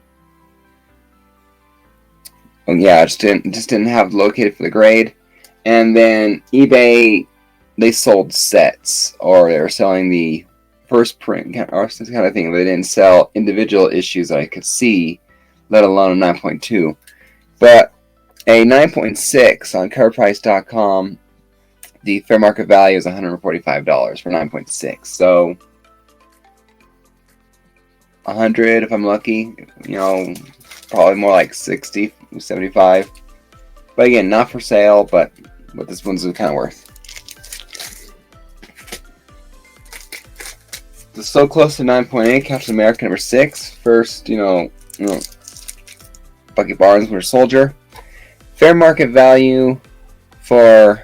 Oh yeah, I just didn't have it located for the grade. And then eBay, they sold sets, or they were selling the first print or this kind of thing. They didn't sell individual issues that I could see, let alone a 9.2. But a 9.6 on coverprice.com, the fair market value is $145 for 9.6. So 100 if I'm lucky, probably more like 60, 75. But again, not for sale, but what this one's kind of worth. It's so close to 9.8, Captain America number 6. First, Bucky Barnes, Winter Soldier. Fair market value for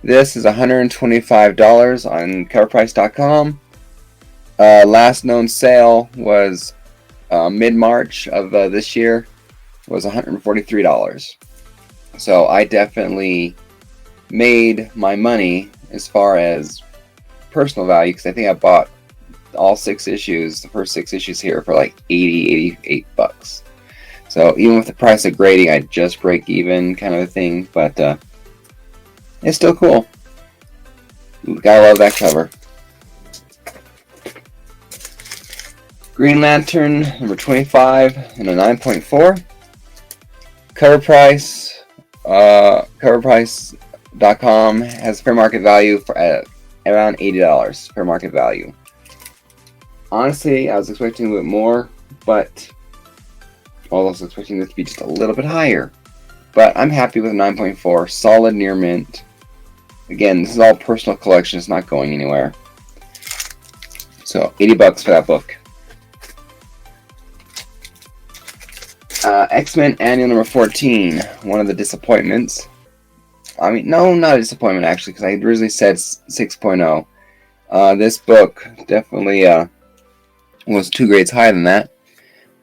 this is $125 on coverprice.com. Last known sale was mid-March of this year, was $143. So I definitely made my money as far as personal value, because I think I bought all 6 issues, the first 6 issues here for like $88. So even with the price of grading, I just break even kind of a thing, but it's still cool. Gotta love that cover. Green Lantern number 25 and a 9.4. Cover price, coverprice.com has fair market value for around $80. Fair market value. Honestly, I was expecting a bit more, but I was also expecting this to be just a little bit higher. But I'm happy with 9.4, solid near mint. Again, this is all personal collection, it's not going anywhere. So, $80 for that book. X-Men Annual number 14, one of the disappointments. I mean, no, not a disappointment actually, because I originally said 6.0. This book definitely was 2 grades higher than that.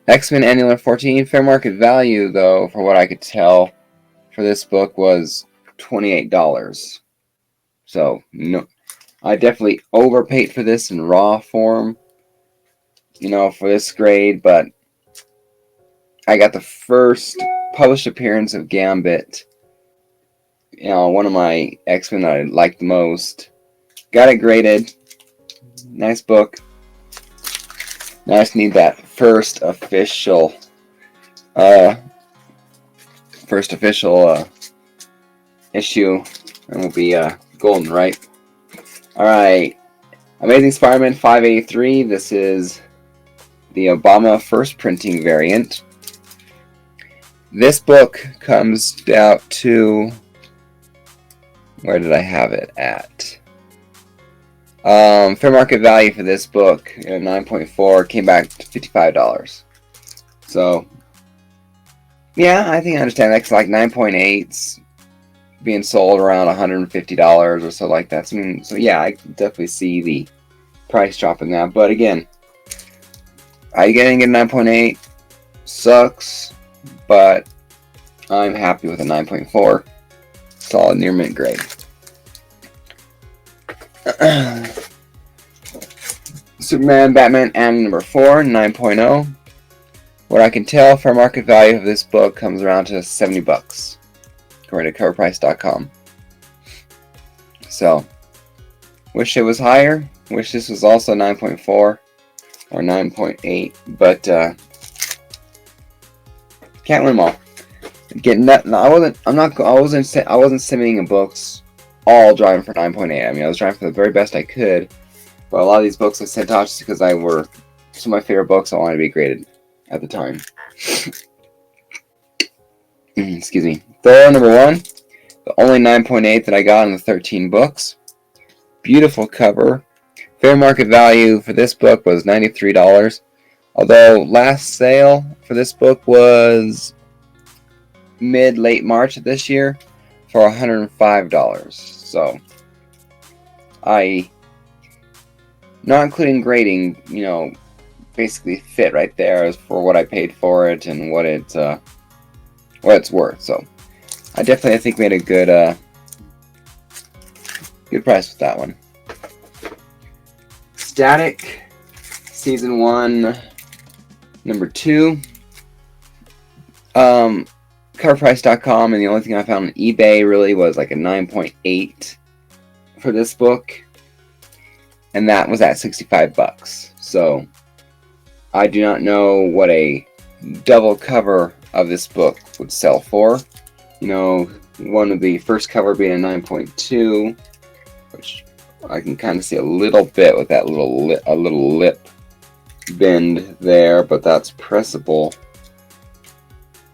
X-Men Annual number 14, fair market value, though, for what I could tell, for this book was $28. So, no, I definitely overpaid for this in raw form, for this grade, but I got the first published appearance of Gambit, one of my X-Men that I liked the most. Got it graded. Nice book. Now I just need that first official issue, and we'll be golden, right? Alright. Amazing Spider-Man 583. This is the Obama first printing variant. This book comes out to... Where did I have it at? Fair market value for this book, 9.4, came back to $55. So, yeah, I think I understand that. 'Cause like 9.8's being sold around $150 or so like that. So yeah, I can definitely see the price drop in that. But again, I getting a 9.8 sucks, but I'm happy with a 9.4. Solid near mint grade. Superman, Batman, and number 4, 9.0. What I can tell, fair market value of this book comes around to $70, according to coverprice.com. So, wish it was higher. Wish this was also 9.4 or 9.8, but can't win them all. Getting that, I wasn't submitting books all driving for 9.8. I mean, I was driving for the very best I could, but a lot of these books I sent out just because they were some of my favorite books I wanted to be graded at the time. Excuse me. Thor number 1, the only 9.8 that I got in the 13 books. Beautiful cover. Fair market value for this book was $93. Although last sale for this book was mid-late March of this year for $105. So, not including grading, basically fit right there as for what I paid for it and what it's worth. So, I think made a good price with that one. Static, season 1, number 2. Coverprice.com, and the only thing I found on eBay really was like a 9.8 for this book, and that was at $65. So I do not know what a double cover of this book would sell for. One of the first cover being a 9.2, which I can kind of see a little bit with that little lip bend there, but that's pressable.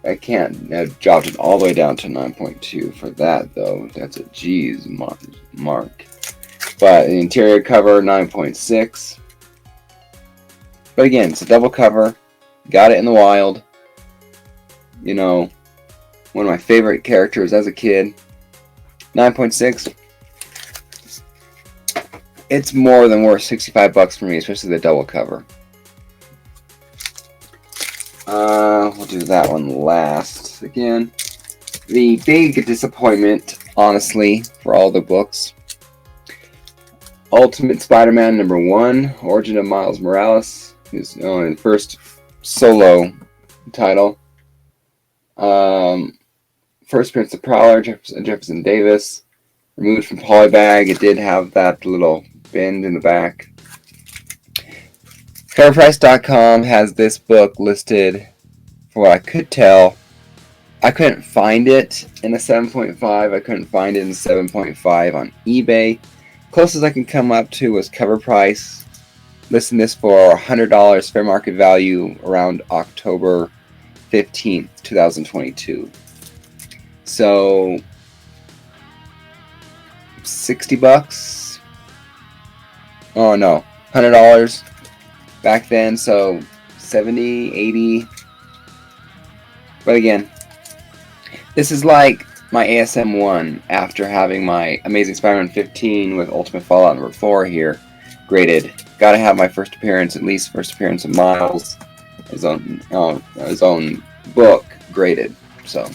I can't drop it all the way down to 9.2 for that though. That's a G's mark. But the interior cover 9.6. But again, it's a double cover. Got it in the wild. One of my favorite characters as a kid. 9.6. It's more than worth $65 for me, especially the double cover. We'll do that one last. Again, the big disappointment, honestly, for all the books. Ultimate Spider-Man number 1, Origin of Miles Morales, his first solo title. First appearance of Prowler, Jefferson Davis, removed from Polybag. It did have that little bend in the back. Coverprice.com has this book listed, for what I could tell. I couldn't find it in a 7.5. I couldn't find it in 7.5 on eBay. Closest I can come up to was Cover Price, listing this for $100 fair market value around October 15th, 2022. So, $60? Oh no, $100 back then, so 70, 80. But again, this is like my ASM 1 after having my Amazing Spider-Man 15 with Ultimate Fallout number 4 here graded. Gotta have my first appearance, at least first appearance of Miles, his own book graded. So,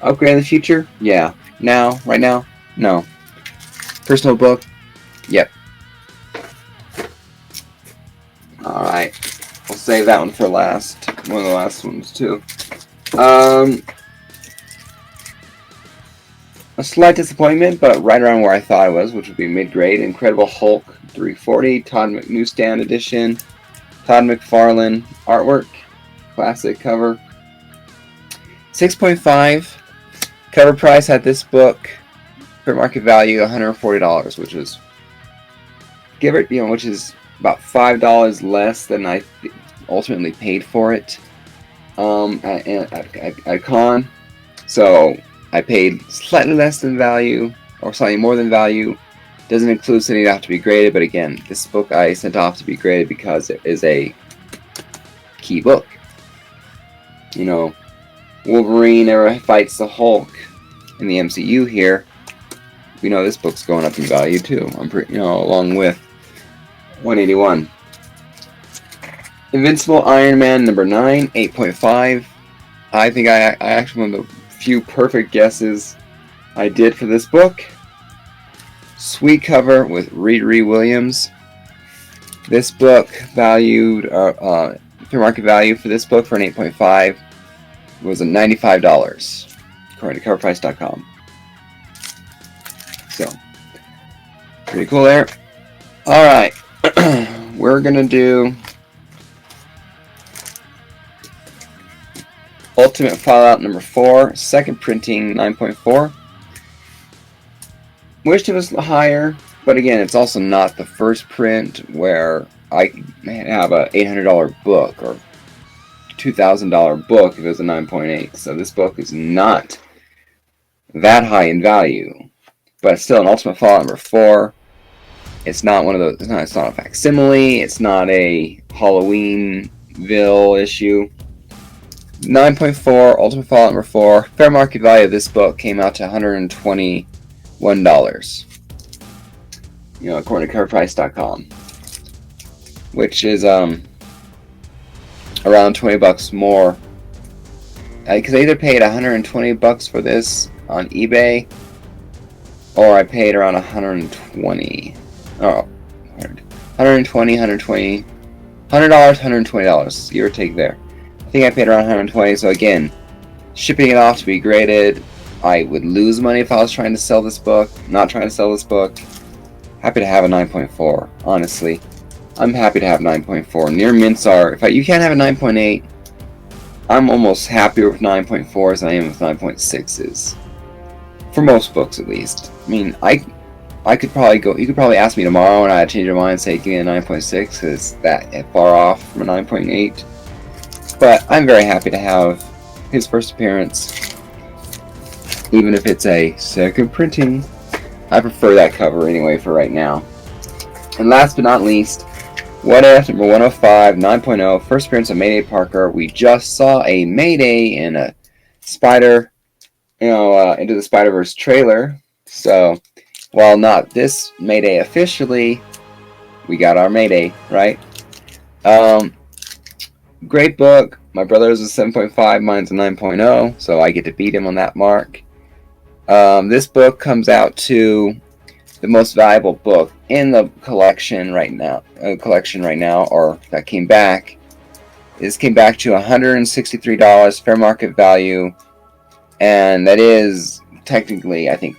upgrade in the future? Yeah. Now? Right now? No. Personal book? Yep. Alright. We'll save that one for last. One of the last ones, too. A slight disappointment, but right around where I thought I was, which would be mid-grade. Incredible Hulk 340, Todd Newsstand edition. Todd McFarlane artwork. Classic cover. 6.5. Cover price at this book, fair market value, $140, which is which is about $5 less than I ultimately paid for it at con. So I paid slightly less than value, or slightly more than value, Doesn't include sending it off to be graded, but again, this book I sent off to be graded because it is a key book. You know, Wolverine never fights the Hulk in the MCU here. We know this book's going up in value too. I'm pretty, along with 181. Invincible Iron Man number 9, 8.5. I think I actually one of the few perfect guesses I did for this book. Sweet cover with Riri Williams. This book valued, fair market value for this book for an 8.5 was $95, according to coverprice.com. So, pretty cool there. Alright, we're gonna do Ultimate Fallout number 4, second printing 9.4. Wished it was higher, but again, it's also not the first print where I have a $800 book or $2,000 book if it was a 9.8. So this book is not that high in value, but it's still an Ultimate Fallout number 4. It's not one of those. It's not a facsimile. It's not a Halloweenville issue. 9.4 Ultimate Fallout number 4. Fair market value of this book came out to $121. According to coverprice.com, which is around $20 more. Because I either paid $120 for this on eBay, or I paid around $120. Oh, $120, $120, $100, $120. Give or take there. I think I paid around $120. So again, shipping it off to be graded, I would lose money if I was trying to sell this book. Not trying to sell this book. Happy to have a 9.4. Honestly, I'm happy to have 9.4. Near mints are. You can't have a 9.8. I'm almost happier with 9.4s than I am with 9.6s. For most books, at least. I mean, I could probably go. You could probably ask me tomorrow, and I'd change your mind and say, give me a 9.6 because it's that far off from a 9.8. But I'm very happy to have his first appearance, even if it's a second printing. I prefer that cover anyway for right now. And last but not least, What If number 105, 9.0, first appearance of Mayday Parker. We just saw a Mayday in a Into the Spider-Verse trailer. So, while not this Mayday officially, we got our Mayday, right? Great book. My brother's a 7.5, mine's a 9.0, so I get to beat him on that mark. This book comes out to the most valuable book in the collection right now. Or that came back. This came back to $163 fair market value, and that is technically, I think,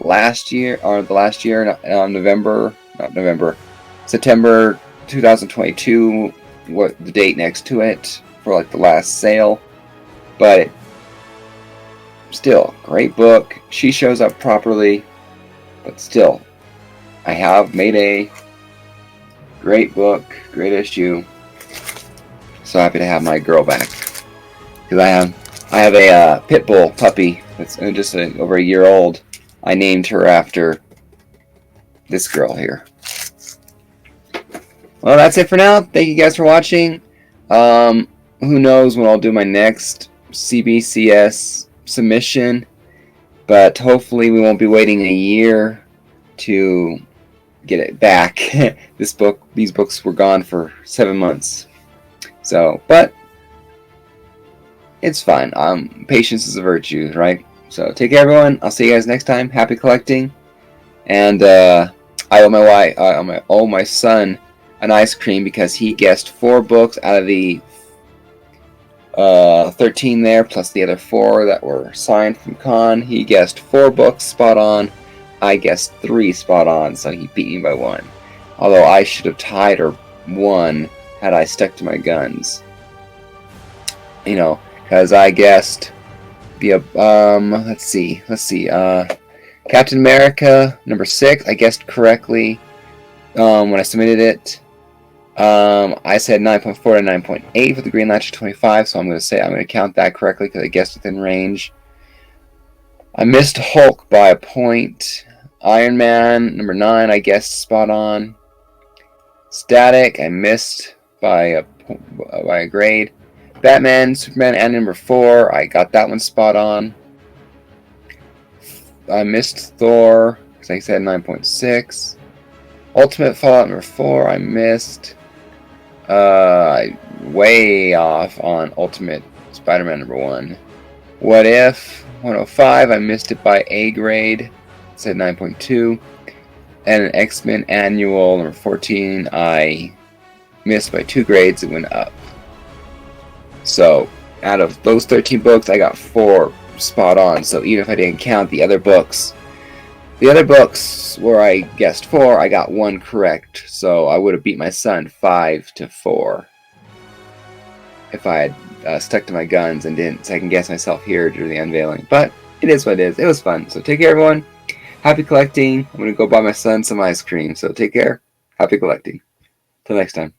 September 2022. What the date next to it for like the last sale, but still, great book. She shows up properly, but still, I have Mayday. Great book, great issue. So happy to have my girl back, because I have a pit bull puppy that's just over a year old. I named her after this girl here. Well, that's it for now. Thank you guys for watching. Who knows when I'll do my next CBCS submission, but hopefully we won't be waiting a year to get it back. These books were gone for 7 months. So, but it's fine. Patience is a virtue, right? So take care, everyone. I'll see you guys next time. Happy collecting. And I owe my son an ice cream because he guessed 4 books out of the 13 there, plus the other 4 that were signed from Con. He guessed 4 books spot on. I guessed 3 spot on, so he beat me by 1. Although I should have tied or won had I stuck to my guns. Because I guessed let's see. Captain America number 6. I guessed correctly when I submitted it. I said 9.4 to 9.8 for the Green Lantern 25, so I'm going to count that correctly because I guessed within range. I missed Hulk by a point. Iron Man, number 9, I guessed spot on. Static, I missed by a grade. Batman, Superman, and number 4, I got that one spot on. I missed Thor, because I said 9.6. Ultimate Fallout number 4, I missed. Way off on Ultimate Spider-Man number 1. What If 105, I missed it by a grade. Said 9.2. And an X-Men Annual number 14, I missed by 2 grades. It went up. So out of those 13 books, I got 4 spot on. So even if I didn't count the other books where I guessed 4, I got 1 correct. So I would have beat my son 5-4 if I had stuck to my guns and didn't second guess myself here during the unveiling. But it is what it is. It was fun. So take care, everyone. Happy collecting. I'm going to go buy my son some ice cream. So take care. Happy collecting. Till next time.